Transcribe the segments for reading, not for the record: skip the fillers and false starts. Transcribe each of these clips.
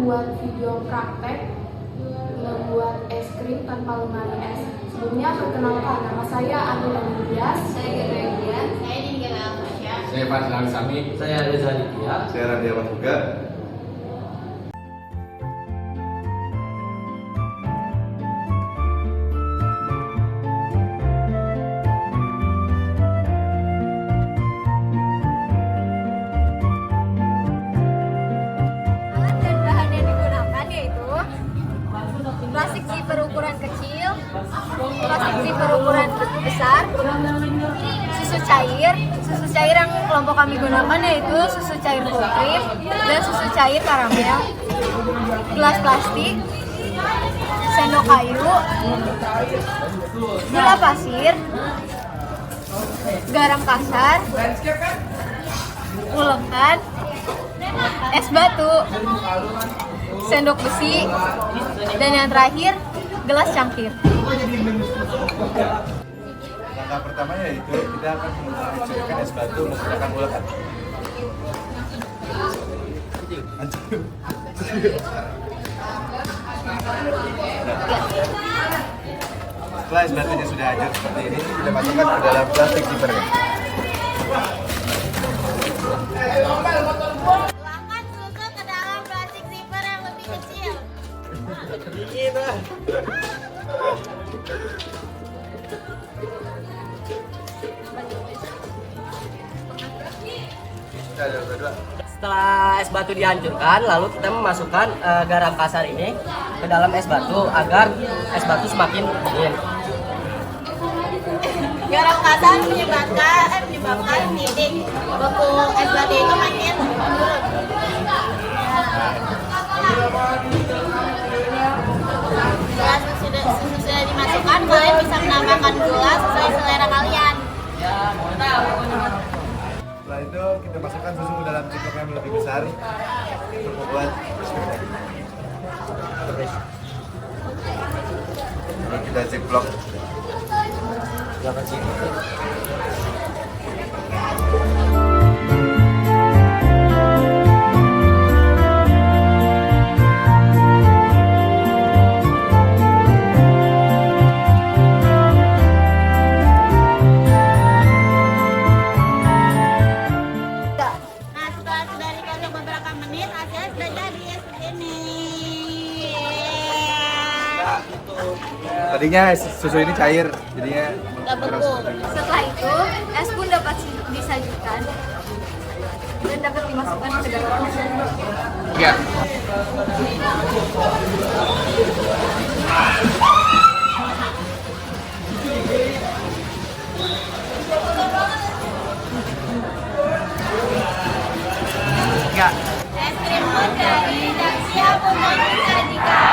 membuat video praktek membuat es krim tanpa lemari es. Sebelumnya perkenalkan, nama saya Andi Andrias. Saya Gera Indian. Saya Dinggala Alfasya. Saya Fadil Alisami. Saya Reza Ditya. Saya Randy Ahmad juga. Alat dan bahan yang digunakan yaitu plastik zipper ukuran kecil, plastik zipper ukuran besar, susu cair. Susu cair yang kelompok kami gunakan yaitu susu cair full cream dan susu cair karamel, gelas plastik, sendok kayu, gula pasir, garam kasar, ulekan, es batu, sendok besi, dan yang terakhir gelas cangkir. Langkah pertama yaitu kita akan mencairkan es batu menggunakan ulekan. Setelah es batunya sudah hancur seperti ini, kita masukkan ke dalam plastik zippernya. Tuangkan susu ke dalam plastik zipper yang lebih kecil. Setelah es batu dihancurkan, lalu kita memasukkan garam kasar ini ke dalam es batu agar es batu semakin dingin. Garam kasar menyebabkan titik beku es batu itu makin turun. Setelah susu sudah dimasukkan, kalian bisa menambahkan gula sesuai selera kalian. Setelah itu kita masukkan susu ke dalam zipper yang lebih besar untuk membuat es krim. Lalu kita ceplok. Nah, setelah sudah dikocok beberapa menit, hasilnya sudah jadi seperti ini. Tadinya susu ini cair, jadinya Udah beku. Setelah itu, es pun dapat disajikan dan dapat dimasukkan ke dalam mesin. Ya. Ya. Es krim pun jadi dan siap untuk disajikan.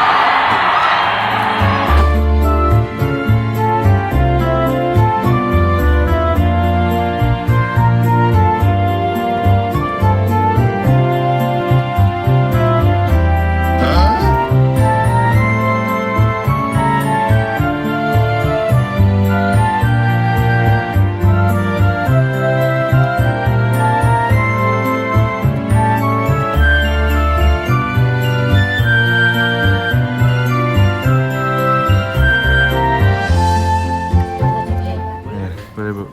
boleh Bu.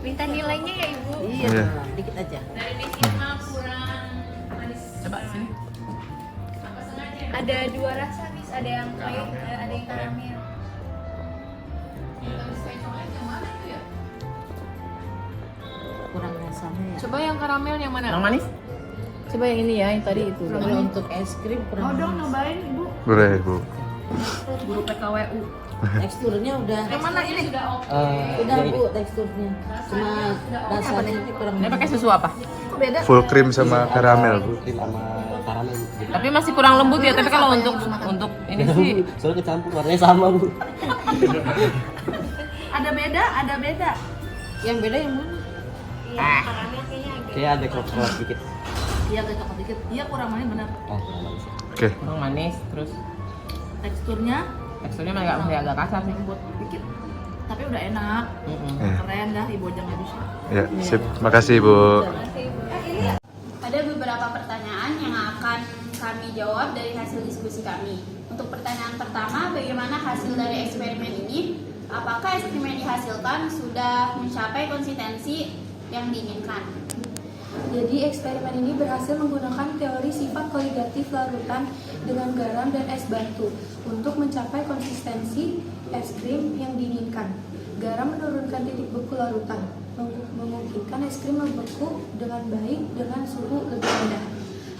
Minta nilainya ya Ibu. Iya. Dikit aja. Coba sini. Ada dua rasa nih, ada yang pahit, ada yang karamel. Kurang rasanya ya. Coba yang karamel yang mana? Yang manis? Coba yang ini ya, yang tadi itu. Kalau untuk es krim kurang Mau dong manis. nyobain Ibu. Boleh Bu. Guru PKWU. Teksturnya udah Yang mana ini? udah Bu teksturnya. Cuma rasanya itu kurang Ini manis. pakai susu apa? Kok beda? Full cream sama karamel Bu. Krim sama karamel. Tapi masih kurang lembut ya. Tapi kalau untuk ini sih Soalnya kecampur warnanya sama Bu. Ada beda. Yang beda yang mana? Iya, karamel kayaknya agak. Kayak ada keras dikit. Iya kayak coklat dikit. Iya kurang manis benar. Oh, kurang manis. Oke. kurang manis. Terus Teksturnya teksturnya masih agak kasar sih. lembut dikit. Tapi udah enak. Ya. Keren dah Ibu aja nggak bisa. Ya, sip. Makasih Bu. Pada beberapa pertanyaan yang akan kami jawab dari hasil diskusi kami. Untuk pertanyaan pertama, bagaimana hasil dari eksperimen ini? Apakah es krim yang dihasilkan sudah mencapai konsistensi yang diinginkan? Jadi eksperimen ini berhasil menggunakan teori sifat koligatif larutan dengan garam dan es batu untuk mencapai konsistensi es krim yang diinginkan. Garam menurunkan titik beku larutan, memungkinkan es krim membeku dengan baik dengan suhu lebih rendah.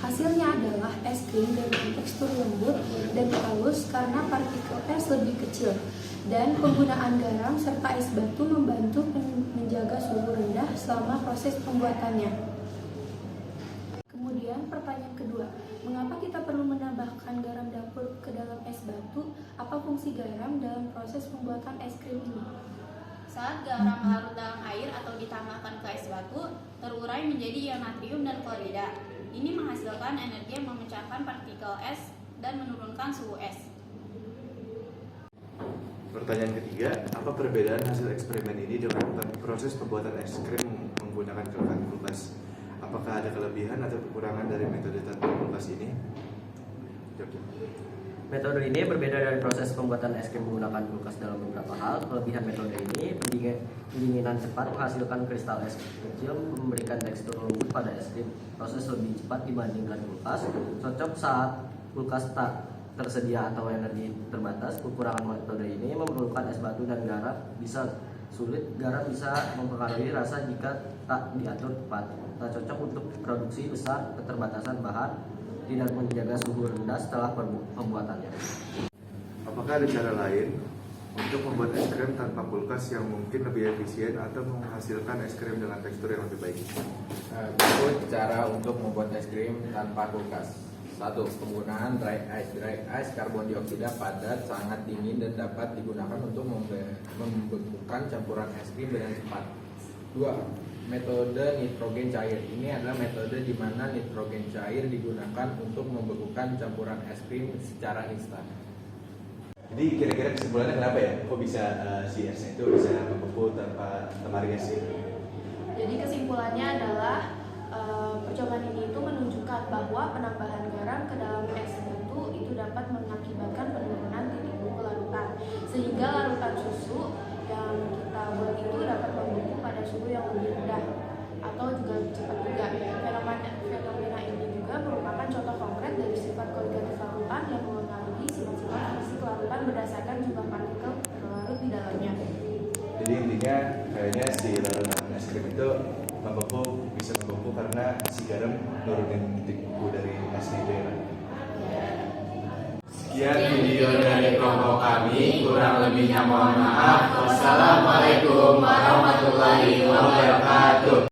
Hasilnya adalah es krim dengan tekstur lembut dan halus karena partikel es lebih kecil. Dan penggunaan garam serta es batu membantu menjaga suhu rendah selama proses pembuatannya. Kemudian pertanyaan kedua, mengapa kita perlu menambahkan garam dapur ke dalam es batu? Apa fungsi garam dalam proses pembuatan es krim ini? Saat garam larut dalam air atau ditambahkan ke es batu, terurai menjadi ion natrium dan klorida. Ini menghasilkan energi yang memecahkan partikel es dan menurunkan suhu es. Pertanyaan ketiga, apa perbedaan hasil eksperimen ini dengan proses pembuatan es krim menggunakan tanpa kulkas? Apakah ada kelebihan atau kekurangan dari metode tanpa kulkas ini? Metode ini berbeda dari proses pembuatan es krim menggunakan kulkas dalam beberapa hal. Kelebihan metode ini, pendinginan cepat menghasilkan kristal es kecil, memberikan tekstur lembut pada es krim. Proses lebih cepat dibandingkan kulkas, cocok saat kulkas tak tersedia atau energi terbatas. Kekurangan metode ini memerlukan es batu dan garam bisa sulit. Garam bisa mempengaruhi rasa jika tak diatur tepat. Tak cocok untuk produksi besar, keterbatasan bahan, tidak menjaga suhu rendah setelah pembuatannya. Apakah ada cara lain untuk membuat es krim tanpa kulkas yang mungkin lebih efisien atau menghasilkan es krim dengan tekstur yang lebih baik? Berikut cara untuk membuat es krim tanpa kulkas. 1. Penggunaan dry ice. Dry ice karbon dioksida padat, sangat dingin dan dapat digunakan untuk membekukan campuran es krim dengan cepat. 2. Metode nitrogen cair. Ini adalah metode di mana nitrogen cair digunakan untuk membekukan campuran es krim secara instan. Jadi kira-kira kesimpulannya kenapa ya? Kok bisa si esnya itu bisa membeku tanpa es sih? Jadi kesimpulannya adalah percobaan ini itu menunjukkan bahwa penambahan garam ke dalam es batu itu dapat mengakibatkan penurunan titik beku larutan, sehingga larutan susu yang kita buat itu dapat membeku pada suhu yang lebih rendah atau juga cepat juga. Fenomena ini juga merupakan contoh konkret dari sifat koligatif larutan yang mengaruhi sifat-sifat fisik larutan berdasarkan jumlah partikel terlarut di dalamnya. Jadi intinya kayaknya si larutan es krim itu bisa membeku karena si garam nurunin titik beku dari esnya itu ya. Sekian video dari kelompok kami, kurang lebihnya mohon maaf. Wassalamualaikum warahmatullahi wabarakatuh.